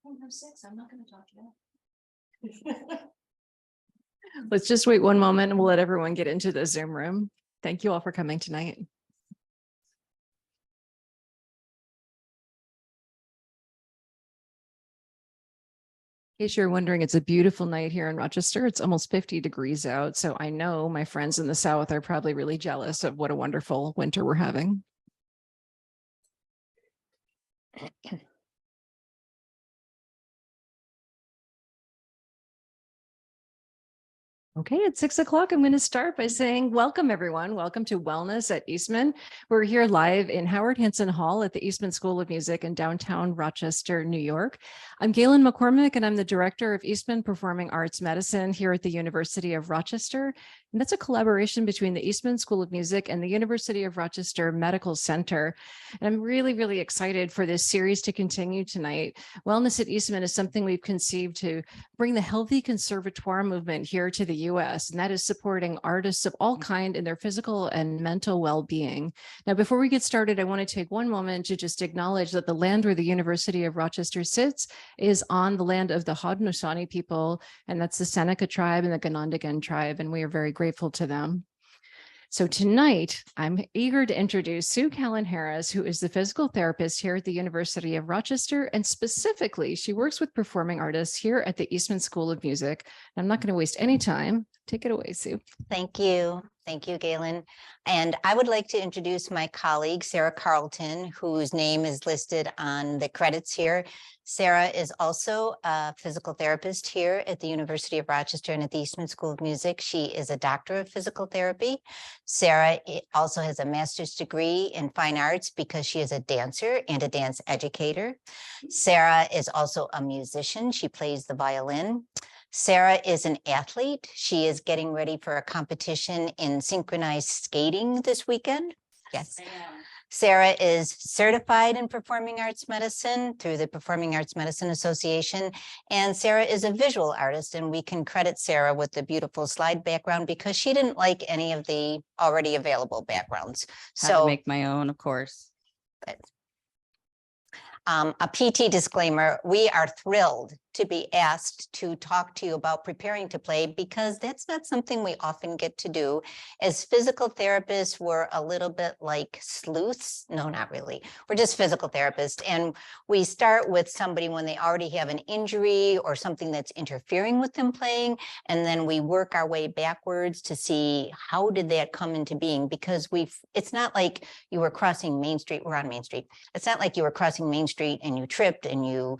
don't have 6. I'm not going to talk yet. Let's just wait one moment and we'll let everyone get into the Zoom room. Thank you all for coming tonight. In case you're wondering, it's a beautiful night here in Rochester. It's almost 50 degrees out. So I know my friends in the South are probably really jealous of what a wonderful winter we're having. Okay, at 6 o'clock, I'm going to start by saying welcome, everyone. Welcome to Wellness at Eastman. We're here live in Howard Hanson Hall at the Eastman School of Music in downtown Rochester, New York. I'm Callan McCormick, and I'm the director of Eastman Performing Arts Medicine here at the University of Rochester. And that's a collaboration between the Eastman School of Music and the University of Rochester Medical Center. And I'm really, really excited for this series to continue tonight. Wellness at Eastman is something we've conceived to bring the healthy conservatoire movement here to the US, and that is supporting artists of all kind in their physical and mental well-being. Now, before we get started, I want to take one moment to just acknowledge that the land where the University of Rochester sits is on the land of the Haudenosaunee people, and that's the Seneca tribe and the Ganondagan tribe, and we are very grateful to them. So tonight, I'm eager to introduce Sue Callan Harris, who is the physical therapist here at the University of Rochester. And specifically, she works with performing artists here at the Eastman School of Music. I'm not going to waste any time. Take it away, Sue. Thank you. Thank you, Callan. And I would like to introduce my colleague, Sarah Carlton, whose name is listed on the credits here. Sarah is also a physical therapist here at the University of Rochester and at the Eastman School of Music. She is a doctor of physical therapy. Sarah also has a master's degree in fine arts because she is a dancer and a dance educator. Sarah is also a musician. She plays the violin. Sarah is an athlete. She is getting ready for a competition in synchronized skating this weekend. Yes. Sarah is certified in performing arts medicine through the Performing Arts Medicine Association. And Sarah is a visual artist, and we can credit Sarah with the beautiful slide background because she didn't like any of the already available backgrounds. Had to make my own, of course. A PT disclaimer, we are thrilled to be asked to talk to you about preparing to play because that's not something we often get to do. As physical therapists, we're a little bit like sleuths. No, not really. We're just physical therapists. And we start with somebody when they already have an injury or something that's interfering with them playing. And then we work our way backwards to see how did that come into being? Because it's not like you were crossing Main Street. We're on Main Street. It's not like you were crossing Main Street and you tripped and you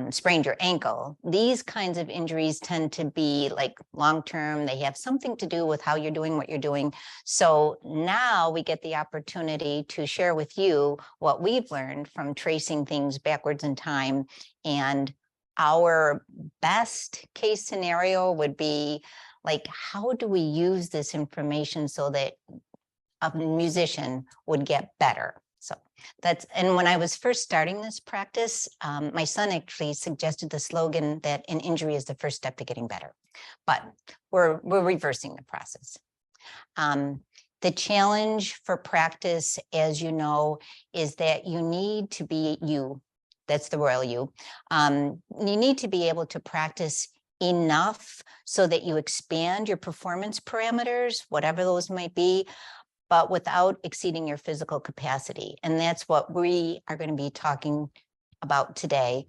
sprained your ankle. These kinds of injuries tend to be like long-term. They have something to do with how you're doing what you're doing. So now we get the opportunity to share with you what we've learned from tracing things backwards in time. And our best case scenario would be like, how do we use this information so that a musician would get better? So and when I was first starting this practice, my son actually suggested the slogan that an injury is the first step to getting better, but we're reversing the process. The challenge for practice, as you know, is that you need to be you. That's the royal you. You need to be able to practice enough so that you expand your performance parameters, whatever those might be, but without exceeding your physical capacity. And that's what we are going to be talking about today.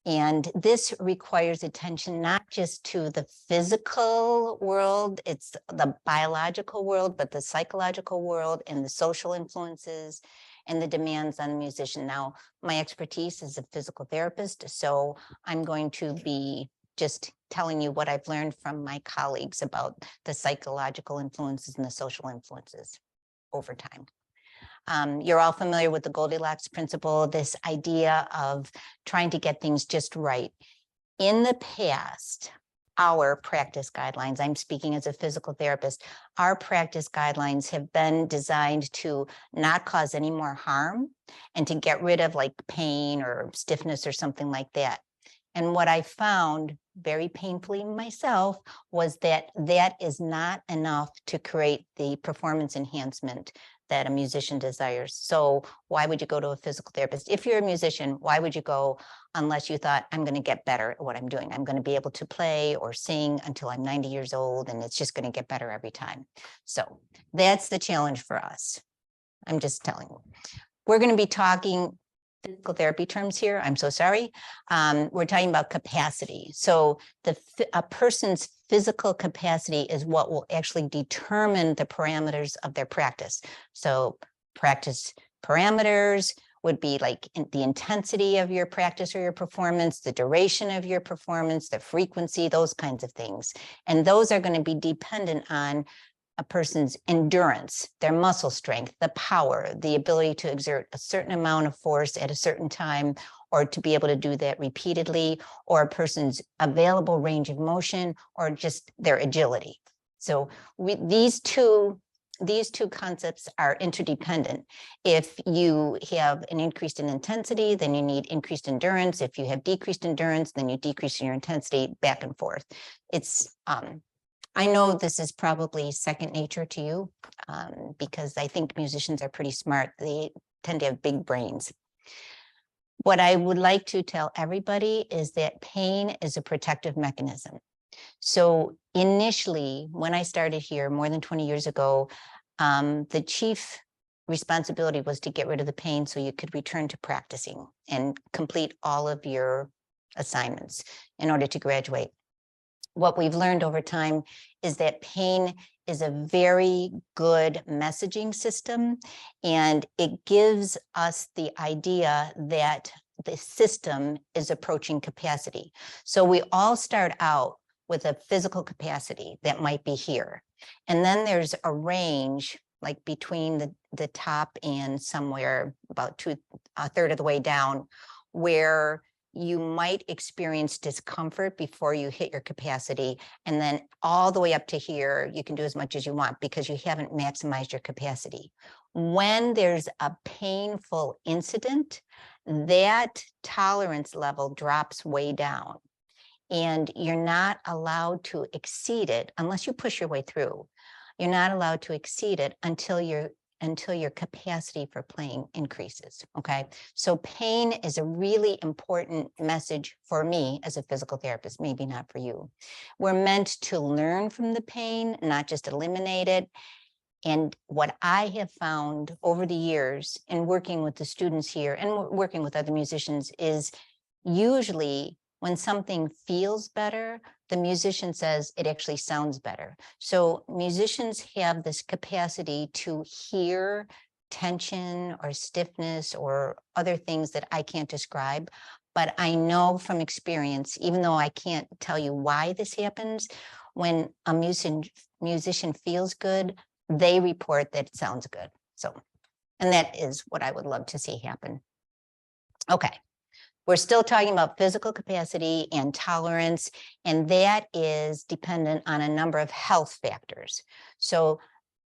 And this requires attention not just to the physical world, it's the biological world, but the psychological world and the social influences and the demands on the musician. Now, my expertise is a physical therapist, so I'm going to be just telling you what I've learned from my colleagues about the psychological influences and the social influences over time. You're all familiar with the Goldilocks principle, this idea of trying to get things just right. In the past, our practice guidelines, I'm speaking as a physical therapist, our practice guidelines have been designed to not cause any more harm and to get rid of like pain or stiffness or something like that. And what I found very painfully myself was that that is not enough to create the performance enhancement that a musician desires. So why would you go to a physical therapist? If you're a musician, why would you go unless you thought, I'm going to get better at what I'm doing? I'm going to be able to play or sing until I'm 90 years old, and it's just going to get better every time. So that's the challenge for us. I'm just telling you. We're going to be talking physical therapy terms here. I'm so sorry. We're talking about capacity. So a person's physical capacity is what will actually determine the parameters of their practice. So practice parameters would be like the intensity of your practice or your performance, the duration of your performance, the frequency, those kinds of things. And those are going to be dependent on a person's endurance, their muscle strength, the power, the ability to exert a certain amount of force at a certain time, or to be able to do that repeatedly, or a person's available range of motion, or just their agility. So these two concepts are interdependent. If you have an increase in intensity, then you need increased endurance. If you have decreased endurance, then you decrease your intensity, back and forth. It's I know this is probably second nature to you, because I think musicians are pretty smart. They tend to have big brains. What I would like to tell everybody is that pain is a protective mechanism. So initially, when I started here more than 20 years ago, the chief responsibility was to get rid of the pain so you could return to practicing and complete all of your assignments in order to graduate. What we've learned over time is that pain is a very good messaging system, and it gives us the idea that the system is approaching capacity. So we all start out with a physical capacity that might be here. And then there's a range like between the top and somewhere about a third of the way down, where you might experience discomfort before you hit your capacity. And then all the way up to here, you can do as much as you want because you haven't maximized your capacity. When there's a painful incident, that tolerance level drops way down. And you're not allowed to exceed it unless you push your way through. You're not allowed to exceed it until your capacity for playing increases, okay? So pain is a really important message for me as a physical therapist, maybe not for you. We're meant to learn from the pain, not just eliminate it. And what I have found over the years in working with the students here and working with other musicians is usually when something feels better, the musician says it actually sounds better. So musicians have this capacity to hear tension or stiffness or other things that I can't describe. But I know from experience, even though I can't tell you why this happens, when a musician feels good, they report that it sounds good. So, and that is what I would love to see happen. Okay. We're still talking about physical capacity and tolerance, and that is dependent on a number of health factors. So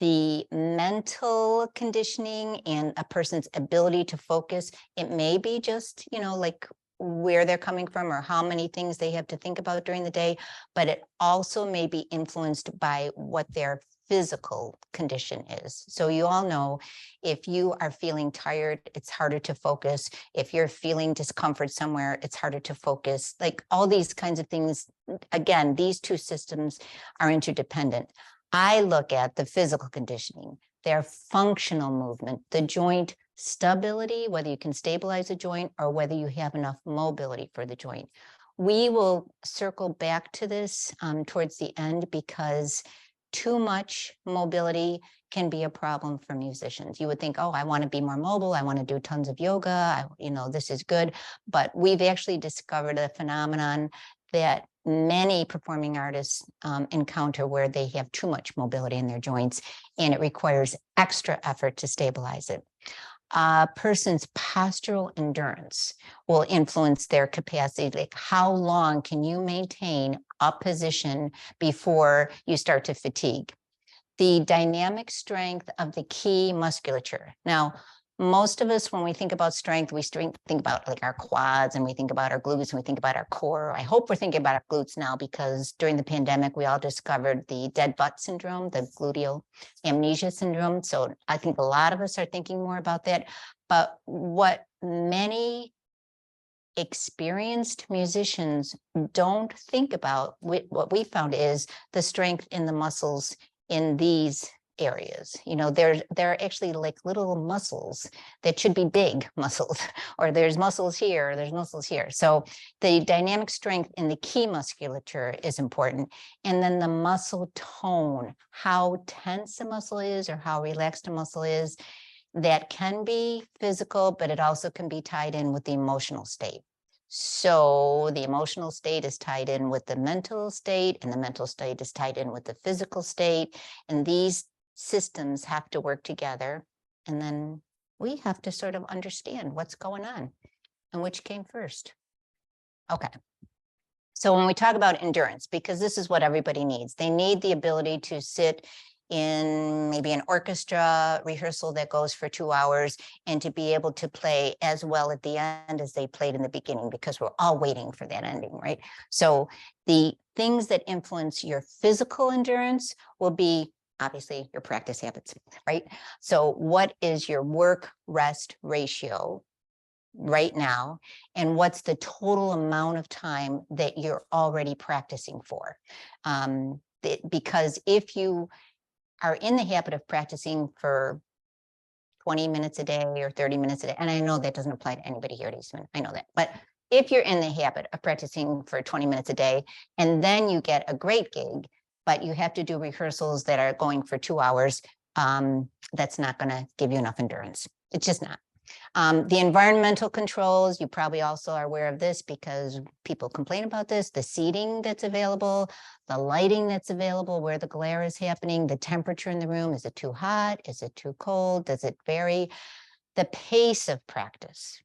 the mental conditioning and a person's ability to focus, it may be just, like where they're coming from or how many things they have to think about during the day, but it also may be influenced by what their physical condition is. So you all know if you are feeling tired, it's harder to focus. If you're feeling discomfort somewhere, it's harder to focus. Like all these kinds of things. Again, these two systems are interdependent. I look at the physical conditioning, their functional movement, the joint stability, whether you can stabilize a joint or whether you have enough mobility for the joint. We will circle back to this towards the end because too much mobility can be a problem for musicians. You would think, oh, I want to be more mobile. I want to do tons of yoga. This is good. But we've actually discovered a phenomenon that many performing artists encounter where they have too much mobility in their joints, and it requires extra effort to stabilize it. A person's postural endurance will influence their capacity. Like how long can you maintain a position before you start to fatigue? The dynamic strength of the key musculature. Now, most of us, when we think about strength, think about like our quads and we think about our glutes and we think about our core. I hope we're thinking about our glutes now because during the pandemic, we all discovered the dead butt syndrome, the gluteal amnesia syndrome. So I think a lot of us are thinking more about that. But what many experienced musicians don't think about, what we found is the strength in the muscles in these areas. You know, they're actually like little muscles that should be big muscles, or there's muscles here, or there's muscles here. So the dynamic strength in the key musculature is important. And then the muscle tone, how tense a muscle is or how relaxed a muscle is, that can be physical, but it also can be tied in with the emotional state. So the emotional state is tied in with the mental state, and the mental state is tied in with the physical state. And these systems have to work together. And then we have to sort of understand what's going on and which came first. Okay. So when we talk about endurance, because this is what everybody needs, they need the ability to sit in maybe an orchestra rehearsal that goes for 2 hours and to be able to play as well at the end as they played in the beginning, because we're all waiting for that ending, right? So the things that influence your physical endurance will be obviously your practice habits, right? So what is your work-rest ratio right now, and what's the total amount of time that you're already practicing for? Because if you are in the habit of practicing for 20 minutes a day or 30 minutes a day, and I know that doesn't apply to anybody here at Eastman, I know that, but if you're in the habit of practicing for 20 minutes a day, and then you get a great gig, but you have to do rehearsals that are going for 2 hours, that's not going to give you enough endurance. It's just not. The environmental controls, you probably also are aware of this because people complain about this, the seating that's available, the lighting that's available, where the glare is happening, the temperature in the room, is it too hot? Is it too cold? Does it vary? The pace of practice.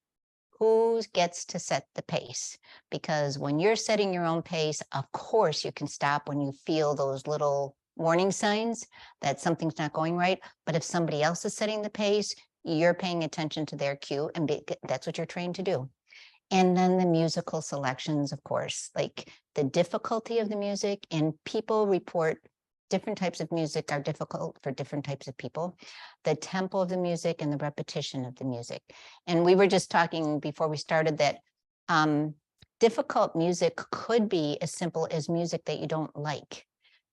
Who gets to set the pace? Because when you're setting your own pace, of course, you can stop when you feel those little warning signs that something's not going right. But if somebody else is setting the pace, you're paying attention to their cue, and that's what you're trained to do. And then the musical selections, of course, like the difficulty of the music, and people report different types of music are difficult for different types of people, the tempo of the music and the repetition of the music. And we were just talking before we started that difficult music could be as simple as music that you don't like.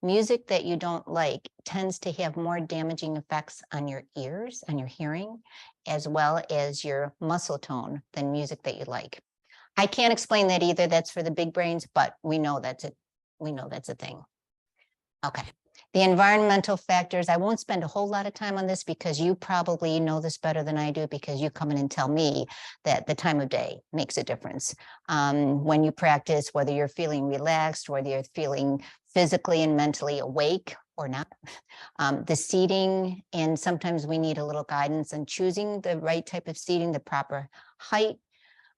Music that you don't like tends to have more damaging effects on your ears and your hearing, as well as your muscle tone, than music that you like. I can't explain that either. That's for the big brains, but we know that's it. We know that's a thing. Okay. The environmental factors, I won't spend a whole lot of time on this because you probably know this better than I do, because you come in and tell me that the time of day makes a difference. When you practice, whether you're feeling relaxed, whether you're feeling physically and mentally awake or not. The seating, and sometimes we need a little guidance in choosing the right type of seating, the proper height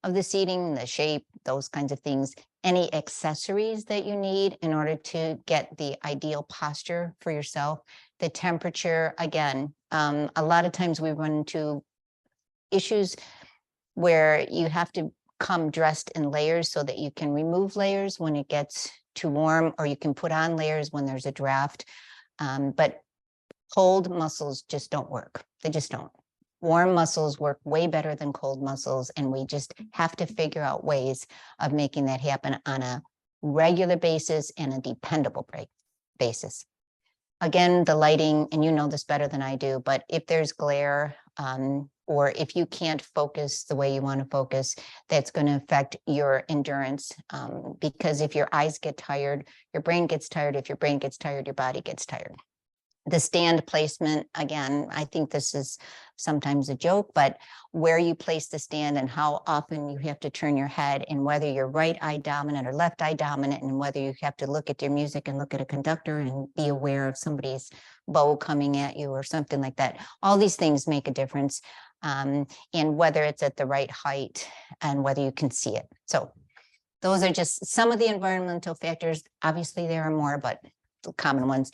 of the seating, the shape, those kinds of things. Any accessories that you need in order to get the ideal posture for yourself. The temperature, again, a lot of times we run into issues where you have to come dressed in layers so that you can remove layers when it gets too warm, or you can put on layers when there's a draft. But cold muscles just don't work. They just don't. Warm muscles work way better than cold muscles, and we just have to figure out ways of making that happen on a regular basis and a dependable basis. Again, the lighting, and you know this better than I do, but if there's glare, or if you can't focus the way you want to focus, that's going to affect your endurance, because if your eyes get tired, your brain gets tired. If your brain gets tired, your body gets tired. The stand placement, again, I think this is sometimes a joke, but where you place the stand and how often you have to turn your head, and whether you're right eye dominant or left eye dominant, and whether you have to look at your music and look at a conductor and be aware of somebody's bow coming at you or something like that. All these things make a difference, and whether it's at the right height and whether you can see it. So those are just some of the environmental factors. Obviously, there are more, but the common ones.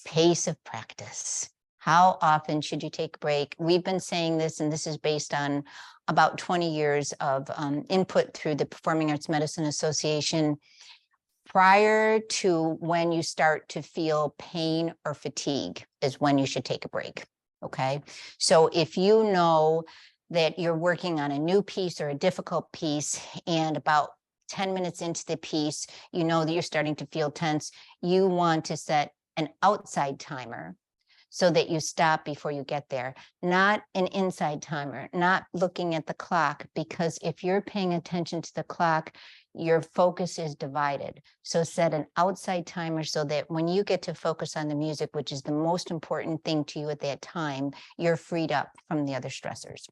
Pace of practice. How often should you take a break? We've been saying this, and this is based on about 20 years of input through the Performing Arts Medicine Association. Prior to when you start to feel pain or fatigue is when you should take a break. Okay. So if you know that you're working on a new piece or a difficult piece, and about 10 minutes into the piece, you know that you're starting to feel tense, you want to set an outside timer so that you stop before you get there, not an inside timer, not looking at the clock, because if you're paying attention to the clock, your focus is divided. So set an outside timer so that when you get to focus on the music, which is the most important thing to you at that time, you're freed up from the other stressors.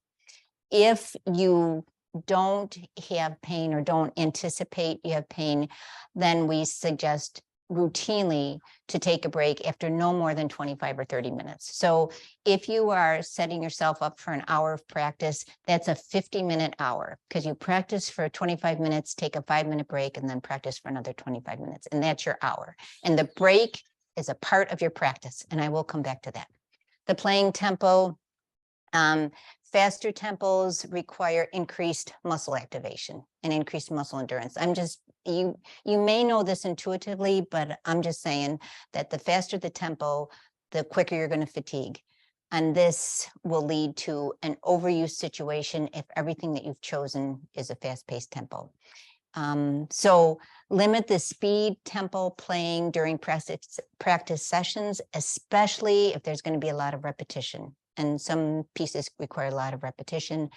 If you don't have pain or don't anticipate you have pain, then we suggest routinely to take a break after no more than 25 or 30 minutes. So if you are setting yourself up for an hour of practice, that's a 50-minute hour, because you practice for 25 minutes, take a 5-minute break, and then practice for another 25 minutes. And that's your hour. And the break is a part of your practice. And I will come back to that. The playing tempo, faster tempos require increased muscle activation and increased muscle endurance. You may know this intuitively, but I'm just saying that the faster the tempo, the quicker you're going to fatigue. And this will lead to an overuse situation if everything that you've chosen is a fast-paced tempo. So limit the speed tempo playing during practice sessions, especially if there's going to be a lot of repetition. And some pieces require a lot of repetition.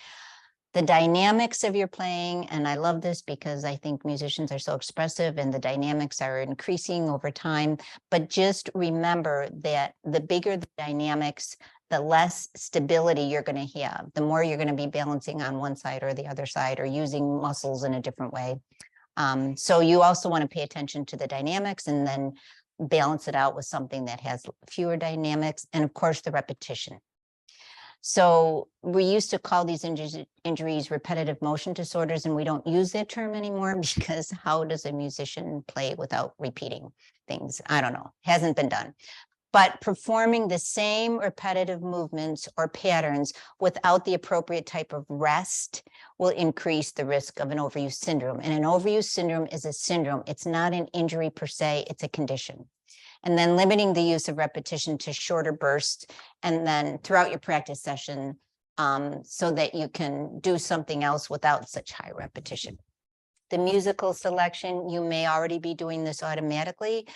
The dynamics of your playing, and I love this because I think musicians are so expressive and the dynamics are increasing over time, but just remember that the bigger the dynamics, the less stability you're going to have, the more you're going to be balancing on one side or the other side or using muscles in a different way. So you also want to pay attention to the dynamics and then balance it out with something that has fewer dynamics, and of course the repetition. So we used to call these injuries repetitive motion disorders, and we don't use that term anymore because how does a musician play without repeating things? I don't know, hasn't been done. But performing the same repetitive movements or patterns without the appropriate type of rest will increase the risk of an overuse syndrome. And an overuse syndrome is a syndrome. It's not an injury per se, it's a condition. And then limiting the use of repetition to shorter bursts, and then throughout your practice session, so that you can do something else without such high repetition. The musical selection, you may already be doing this automatically.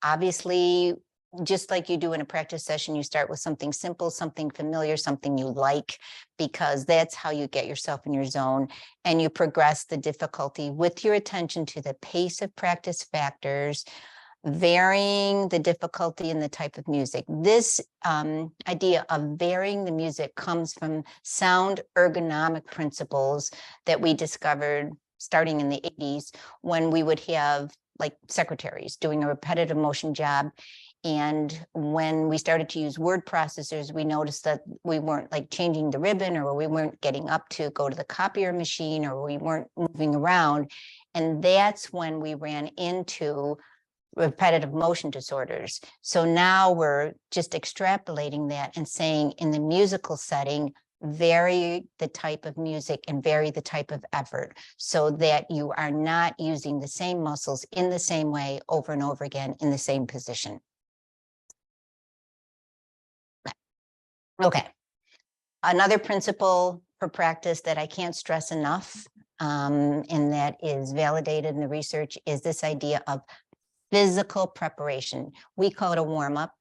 Obviously, just like you do in a practice session, you start with something simple, something familiar, something you like, because that's how you get yourself in your zone, and you progress the difficulty with your attention to the pace of practice factors, varying the difficulty in the type of music. This idea of varying the music comes from sound ergonomic principles that we discovered starting in the 80s, when we would have like secretaries doing a repetitive motion job. And when we started to use word processors, we noticed that we weren't like changing the ribbon, or we weren't getting up to go to the copier machine, or we weren't moving around. And that's when we ran into repetitive motion disorders. So now we're just extrapolating that and saying in the musical setting, vary the type of music and vary the type of effort so that you are not using the same muscles in the same way over and over again in the same position. Okay. Another principle for practice that I can't stress enough, and that is validated in the research, is this idea of physical preparation. We call it a warm-up,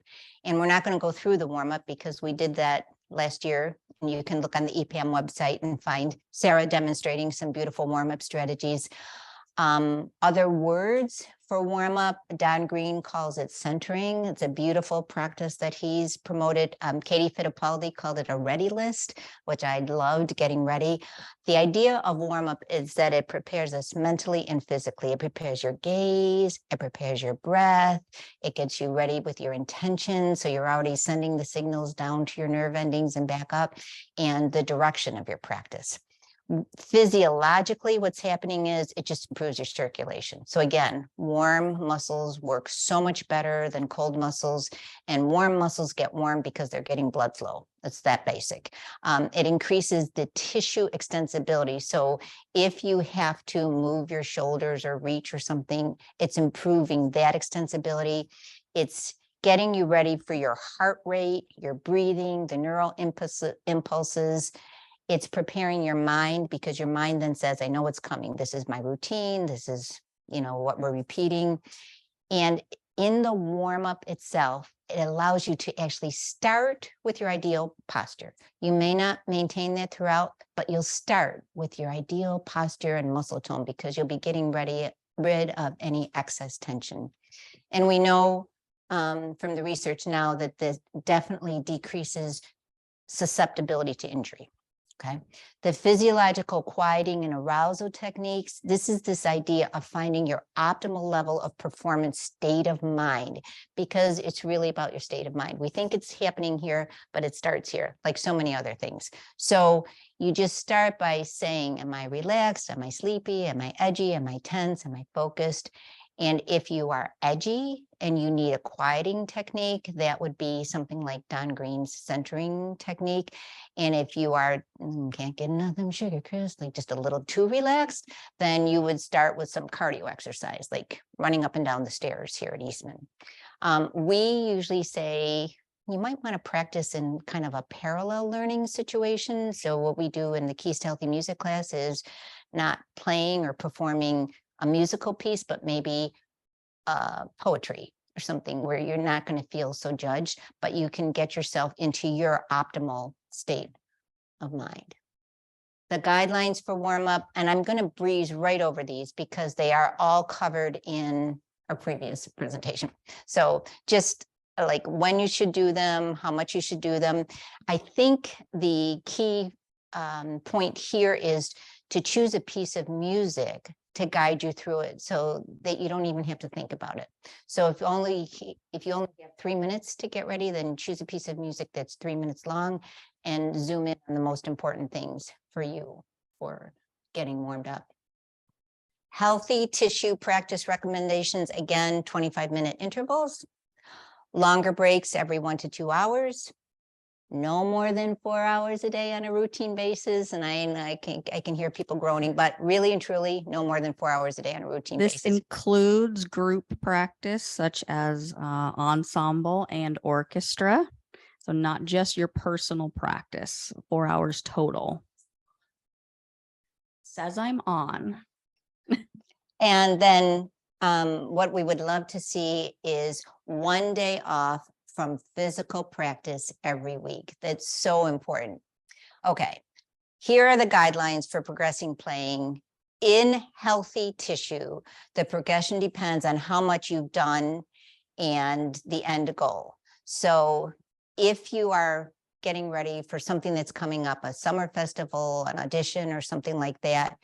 and we're not going to go through the warm-up because we did that last year. And you can look on the EPAM website and find Sarah demonstrating some beautiful warm-up strategies. Other words for warm-up, Don Green calls it centering. It's a beautiful practice that he's promoted. Katie Fittipaldi called it a ready list, which I loved, getting ready. The idea of warm-up is that it prepares us mentally and physically. It prepares your gaze, it prepares your breath, it gets you ready with your intention. So you're already sending the signals down to your nerve endings and back up, and the direction of your practice. Physiologically, what's happening is it just improves your circulation. So again, warm muscles work so much better than cold muscles, and warm muscles get warm because they're getting blood flow. It's that basic. It increases the tissue extensibility. So if you have to move your shoulders or reach or something, it's improving that extensibility. It's getting you ready for your heart rate, your breathing, the neural impulses. It's preparing your mind, because your mind then says, I know what's coming. This is my routine. This is, what we're repeating. And in the warm up itself, it allows you to actually start with your ideal posture. You may not maintain that throughout, but you'll start with your ideal posture and muscle tone, because you'll be getting rid of any excess tension. And we know from the research now that this definitely decreases susceptibility to injury. Okay. The physiological quieting and arousal techniques, this is this idea of finding your optimal level of performance state of mind, because it's really about your state of mind. We think it's happening here, but it starts here, like so many other things. So you just start by saying, am I relaxed? Am I sleepy? Am I edgy? Am I tense? Am I focused? And if you are edgy and you need a quieting technique, that would be something like Don Green's centering technique. And if you are, can't get nothing sugar, Chris, like just a little too relaxed, then you would start with some cardio exercise, like running up and down the stairs here at Eastman. We usually say, you might want to practice in kind of a parallel learning situation. So what we do in the Keys to Healthy Music class is not playing or performing a musical piece, but maybe poetry or something where you're not going to feel so judged, but you can get yourself into your optimal state of mind. The guidelines for warm up, and I'm going to breeze right over these because they are all covered in our previous presentation. So just like when you should do them, how much you should do them. I think the key point here is to choose a piece of music to guide you through it, so that you don't even have to think about it. So if you only have 3 minutes to get ready, then choose a piece of music that's 3 minutes long and zoom in on the most important things for you for getting warmed up. Healthy tissue practice recommendations, again, 25-minute intervals, longer breaks every 1 to 2 hours, no more than 4 hours a day on a routine basis. And I can hear people groaning, but really and truly, no more than 4 hours a day on a routine basis. This includes group practice, such as ensemble and orchestra. So not just your personal practice, 4 hours total. Says I'm on. And then what we would love to see is 1 day off from physical practice every week. That's so important. Okay, here are the guidelines for progressing playing in healthy tissue. The progression depends on how much you've done and the end goal. So if you are getting ready for something that's coming up, a summer festival, an audition or something like that,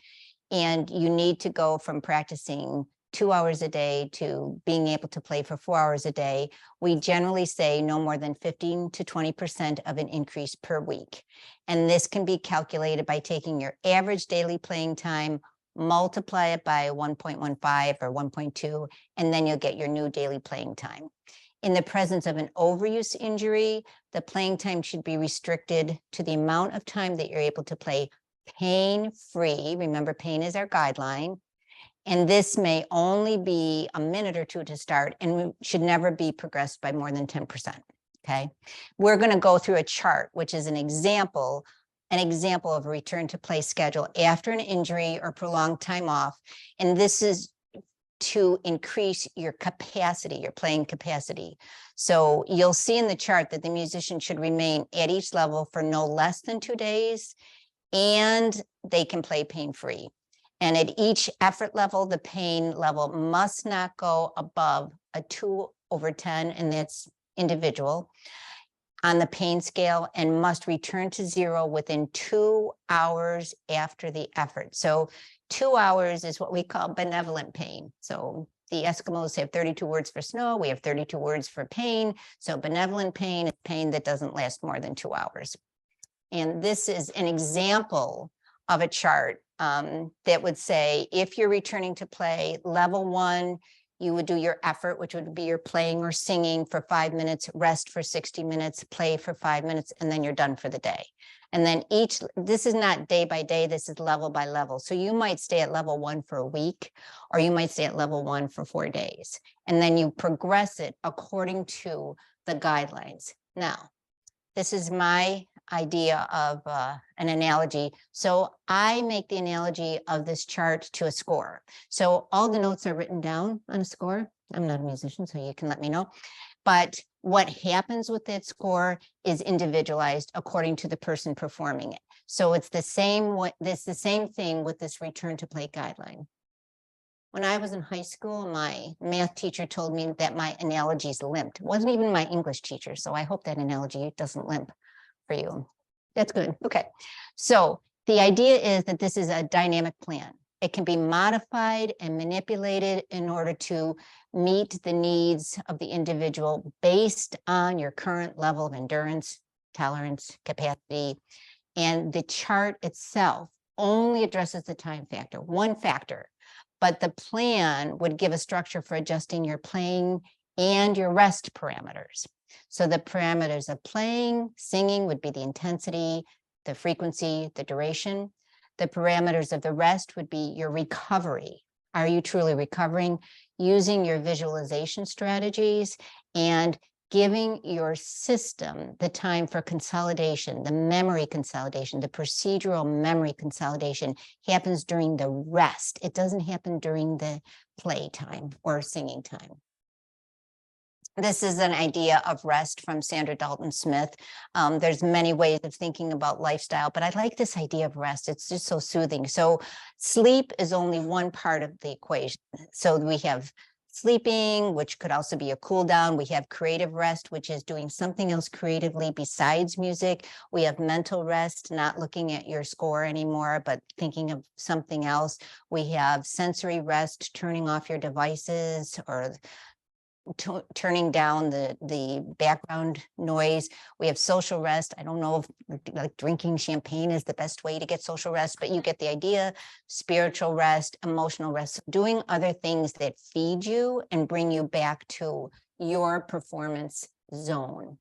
and you need to go from practicing 2 hours a day to being able to play for 4 hours a day, we generally say no more than 15 to 20% of an increase per week. And this can be calculated by taking your average daily playing time, multiply it by 1.15 or 1.2, and then you'll get your new daily playing time. In the presence of an overuse injury, the playing time should be restricted to the amount of time that you're able to play pain-free. Remember, pain is our guideline. And this may only be a minute or two to start and should never be progressed by more than 10%, okay? We're gonna go through a chart, which is an example of a return to play schedule after an injury or prolonged time off. And this is to increase your capacity, your playing capacity. So you'll see in the chart that the musician should remain at each level for no less than 2 days, and they can play pain-free. And at each effort level, the pain level must not go above a 2/10, and that's individual, on the pain scale, and must return to 0 within 2 hours after the effort. So 2 hours is what we call benevolent pain. So the Eskimos have 32 words for snow. We have 32 words for pain. So benevolent pain is pain that doesn't last more than 2 hours. And this is an example of a chart that would say, if you're returning to play, level 1, you would do your effort, which would be your playing or singing for 5 minutes, rest for 60 minutes, play for 5 minutes, and then you're done for the day. And then this is not day by day, this is level by level. So you might stay at level 1 for a week, or you might stay at level 1 for 4 days. And then you progress it according to the guidelines. Now, this is my idea of an analogy. So I make the analogy of this chart to a score. So all the notes are written down on a score. I'm not a musician, so you can let me know. But what happens with that score is individualized according to the person performing it. So it's the same thing with this return to play guideline. When I was in high school, my math teacher told me that my analogies limped. It wasn't even my English teacher, so I hope that analogy doesn't limp for you. That's good. Okay. So the idea is that this is a dynamic plan. It can be modified and manipulated in order to meet the needs of the individual based on your current level of endurance, tolerance, capacity. And the chart itself only addresses the time factor, one factor. But the plan would give a structure for adjusting your playing and your rest parameters. So the parameters of playing, singing would be the intensity, the frequency, the duration. The parameters of the rest would be your recovery. Are you truly recovering? Using your visualization strategies and giving your system the time for consolidation, the memory consolidation, the procedural memory consolidation happens during the rest. It doesn't happen during the play time or singing time. This is an idea of rest from Sandra Dalton Smith. There's many ways of thinking about lifestyle, but I like this idea of rest. It's just so soothing. So sleep is only one part of the equation. So we have sleeping, which could also be a cool down. We have creative rest, which is doing something else creatively besides music. We have mental rest, not looking at your score anymore, but thinking of something else. We have sensory rest, turning off your devices or turning down the background noise. We have social rest. I don't know if like drinking champagne is the best way to get social rest, but you get the idea. Spiritual rest, emotional rest, doing other things that feed you and bring you back to your performance zone.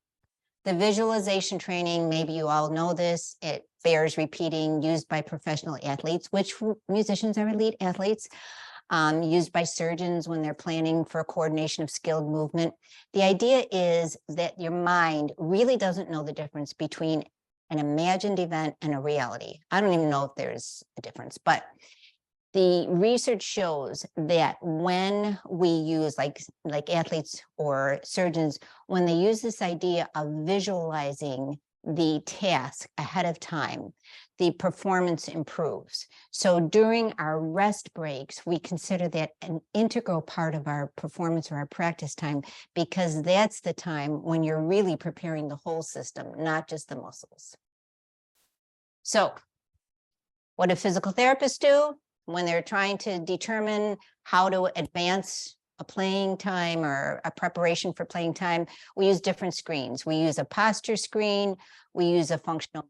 The visualization training, maybe you all know this, it bears repeating, used by professional athletes, which musicians are elite athletes. Used by surgeons when they're planning for coordination of skilled movement. The idea is that your mind really doesn't know the difference between an imagined event and a reality. I don't even know if there's a difference, but the research shows that when we use like athletes or surgeons, when they use this idea of visualizing the task ahead of time, the performance improves. So during our rest breaks, we consider that an integral part of our performance or our practice time, because that's the time when you're really preparing the whole system, not just the muscles. So what do physical therapists do when they're trying to determine how to advance a playing time or a preparation for playing time? We use different screens. We use a posture screen, we use a functional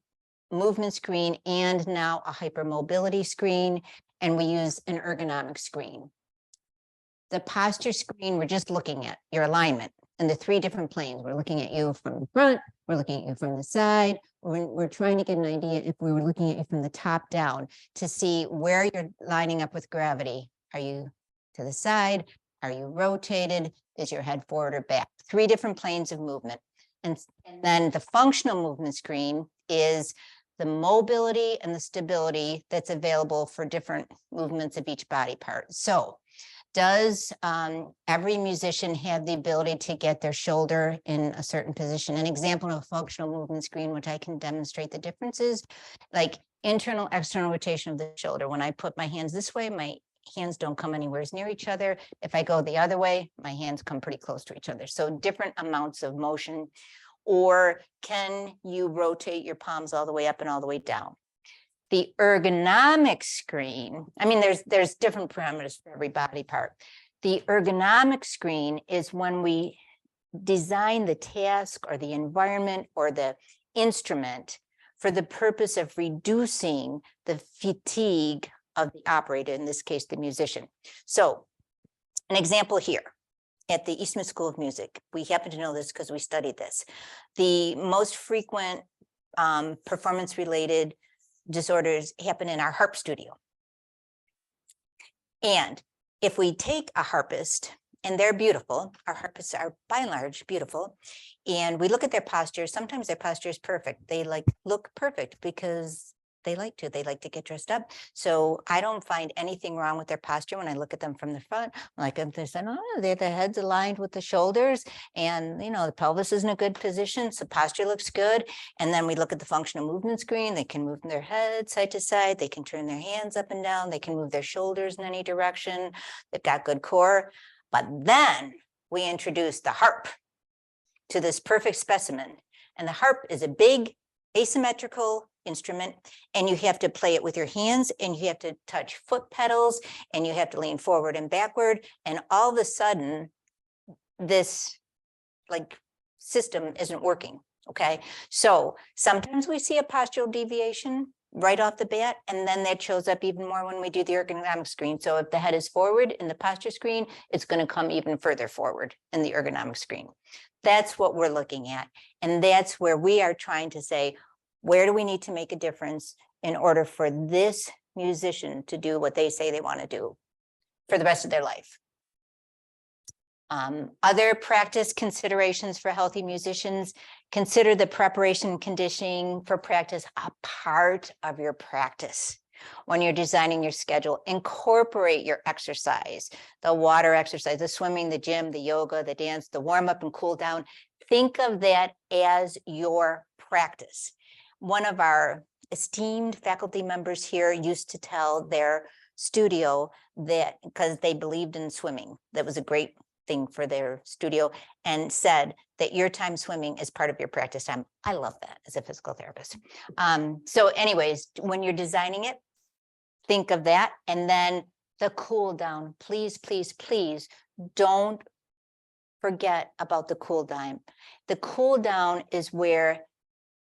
movement screen, and now a hypermobility screen, and we use an ergonomic screen. The posture screen, we're just looking at your alignment and the 3 different planes. We're looking at you from the front, we're looking at you from the side, we're trying to get an idea if we were looking at you from the top down to see where you're lining up with gravity. Are you to the side? Are you rotated? Is your head forward or back? 3 different planes of movement. And then the functional movement screen is the mobility and the stability that's available for different movements of each body part. So does every musician have the ability to get their shoulder in a certain position? An example of a functional movement screen, which I can demonstrate the differences, like internal, external rotation of the shoulder. When I put my hands this way, my hands don't come anywhere near each other. If I go the other way, my hands come pretty close to each other. So different amounts of motion. Or can you rotate your palms all the way up and all the way down? The ergonomic screen, I mean, there's different parameters for every body part. The ergonomic screen is when we design the task or the environment or the instrument for the purpose of reducing the fatigue of the operator, in this case, the musician. So an example here at the Eastman School of Music, we happen to know this because we studied this. The most frequent performance-related disorders happen in our harp studio. And if we take a harpist, and they're beautiful, our harpists are by and large beautiful, and we look at their posture, sometimes their posture is perfect. They like look perfect because they like to get dressed up. So I don't find anything wrong with their posture when I look at them from the front. Like if they said, oh, the head's aligned with the shoulders, and you know, the pelvis is in a good position, so posture looks good. And then we look at the functional movement screen. They can move their head side to side. They can turn their hands up and down. They can move their shoulders in any direction. They've got good core. But then we introduce the harp to this perfect specimen. And the harp is a big asymmetrical instrument, and you have to play it with your hands, and you have to touch foot pedals, and you have to lean forward and backward. And all of a sudden, this like system isn't working. Okay. So sometimes we see a postural deviation right off the bat, and then that shows up even more when we do the ergonomic screen. So if the head is forward in the posture screen, it's going to come even further forward in the ergonomic screen. That's what we're looking at. And that's where we are trying to say, where do we need to make a difference in order for this musician to do what they say they want to do for the rest of their life? Other practice considerations for healthy musicians: consider the preparation and conditioning for practice a part of your practice. When you're designing your schedule, incorporate your exercise, the water exercise, the swimming, the gym, the yoga, the dance, the warm up and cool down. Think of that as your practice. One of our esteemed faculty members here used to tell their studio that, because they believed in swimming, that was a great thing for their studio, and said that your time swimming is part of your practice time. I love that as a physical therapist. So anyways, when you're designing it, think of that. And then the cool down, please, please, please don't forget about the cool down. The cool down is where,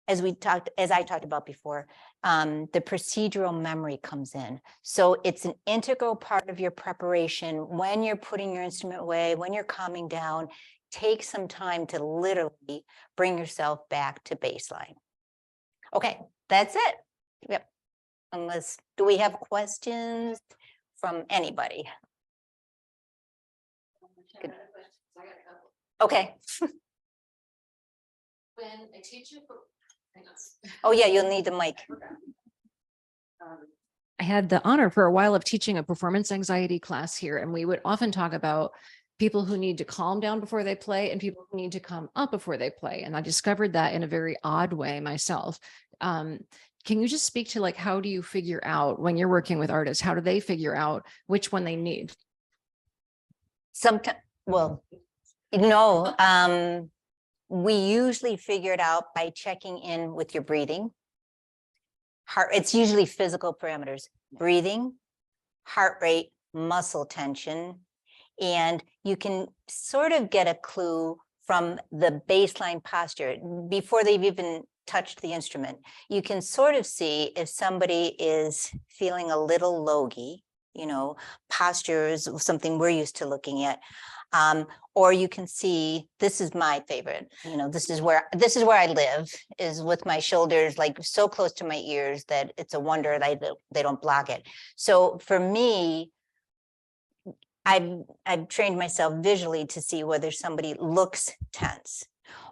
as I talked about before, the procedural memory comes in. So it's an integral part of your preparation. When you're putting your instrument away, when you're calming down, take some time to literally bring yourself back to baseline. Okay, that's it. Yep. Do we have questions from anybody? Good. Okay. When I teach you, Oh yeah, you'll need the mic. I had the honor for a while of teaching a performance anxiety class here, and we would often talk about people who need to calm down before they play and people who need to come up before they play. And I discovered that in a very odd way myself. Can you just speak to like, how do you figure out when you're working with artists, how do they figure out which one they need? Sometimes, well, no, we usually figure it out by checking in with your breathing. It's usually physical parameters: breathing, heart rate, muscle tension. And you can sort of get a clue from the baseline posture before they've even touched the instrument. You can sort of see if somebody is feeling a little logy, posture is something we're used to looking at. Or you can see, this is my favorite, this is where I live, is with my shoulders like so close to my ears that it's a wonder that they don't block it. So for me, I've trained myself visually to see whether somebody looks tense,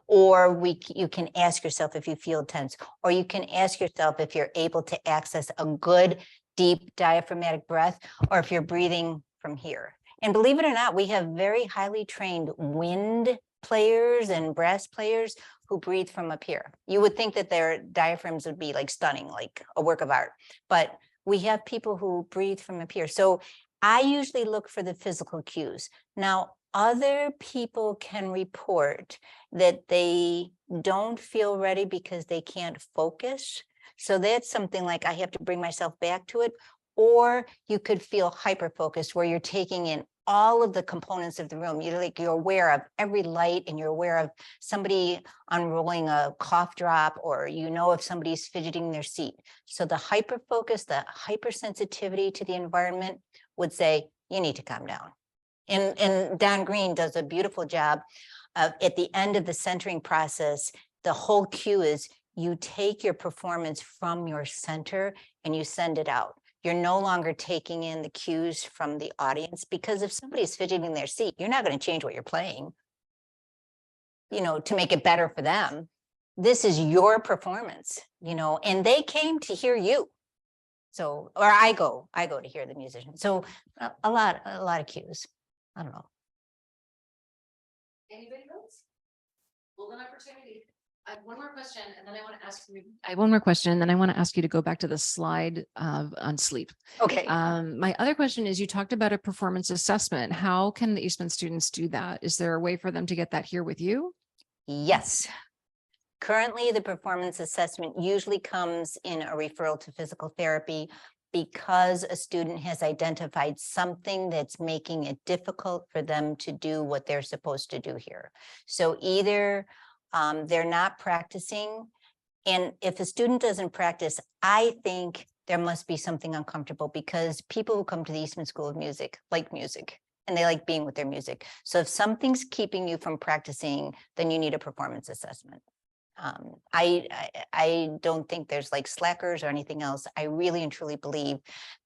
or you can ask yourself if you feel tense, or you can ask yourself if you're able to access a good, deep diaphragmatic breath, or if you're breathing from here. And believe it or not, we have very highly trained wind players and brass players who breathe from up here. You would think that their diaphragms would be like stunning, like a work of art, but we have people who breathe from up here. So I usually look for the physical cues. Now, other people can report that they don't feel ready because they can't focus. So that's something like I have to bring myself back to it. Or you could feel hyper-focused where you're taking in all of the components of the room. You're aware of every light, and you're aware of somebody unrolling a cough drop, or if somebody's fidgeting their seat. So the hyper focus, the hypersensitivity to the environment would say, you need to calm down. And Don Green does a beautiful job of, at the end of the centering process, the whole cue is you take your performance from your center and you send it out. You're no longer taking in the cues from the audience, because if somebody's fidgeting their seat, you're not going to change what you're playing, to make it better for them. This is your performance, and they came to hear you. So, or I go to hear the musician. So a lot of cues. I don't know. Anybody else? Golden opportunity. I have one more question, and then I want to ask you. I have one more question, and then I want to ask you to go back to the slide on sleep. Okay. My other question is, you talked about a performance assessment. How can the Eastman students do that? Is there a way for them to get that here with you? Yes. Currently, the performance assessment usually comes in a referral to physical therapy, because a student has identified something that's making it difficult for them to do what they're supposed to do here. So either they're not practicing, and if a student doesn't practice, I think there must be something uncomfortable, because people who come to the Eastman School of Music like music, and they like being with their music. So if something's keeping you from practicing, then you need a performance assessment. I don't think there's like slackers or anything else. I really and truly believe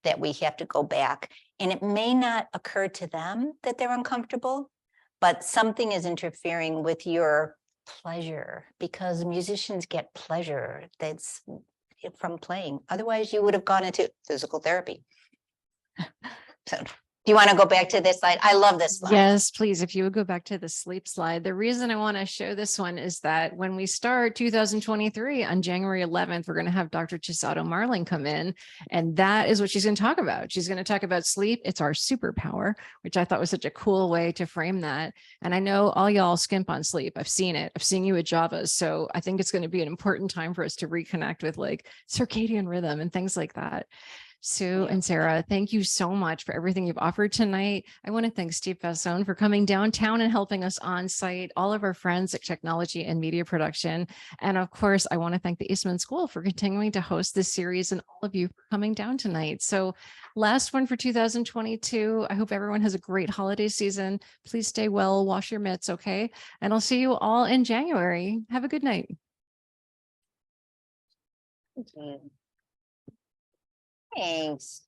that we have to go back, and it may not occur to them that they're uncomfortable, but something is interfering with your pleasure, because musicians get pleasure that's from playing. Otherwise, you would have gone into physical therapy. So, do you want to go back to this slide? I love this slide. Yes, please. If you would go back to the sleep slide. The reason I want to show this one is that when we start 2023 on January 11th, we're going to have Dr. Chisato Marling come in, and that is what she's going to talk about. She's going to talk about sleep. It's our superpower, which I thought was such a cool way to frame that. And I know all y'all skimp on sleep. I've seen it. I've seen you at Java. So I think it's going to be an important time for us to reconnect with like circadian rhythm and things like that. Sue and Sarah, thank you so much for everything you've offered tonight. I want to thank Steve Fassone for coming downtown and helping us on site, all of our friends at Technology and Media Production. And of course, I want to thank the Eastman School for continuing to host this series, and all of you for coming down tonight. So last one for 2022. I hope everyone has a great holiday season. Please stay well, wash your mitts, okay? And I'll see you all in January. Have a good night. Thanks.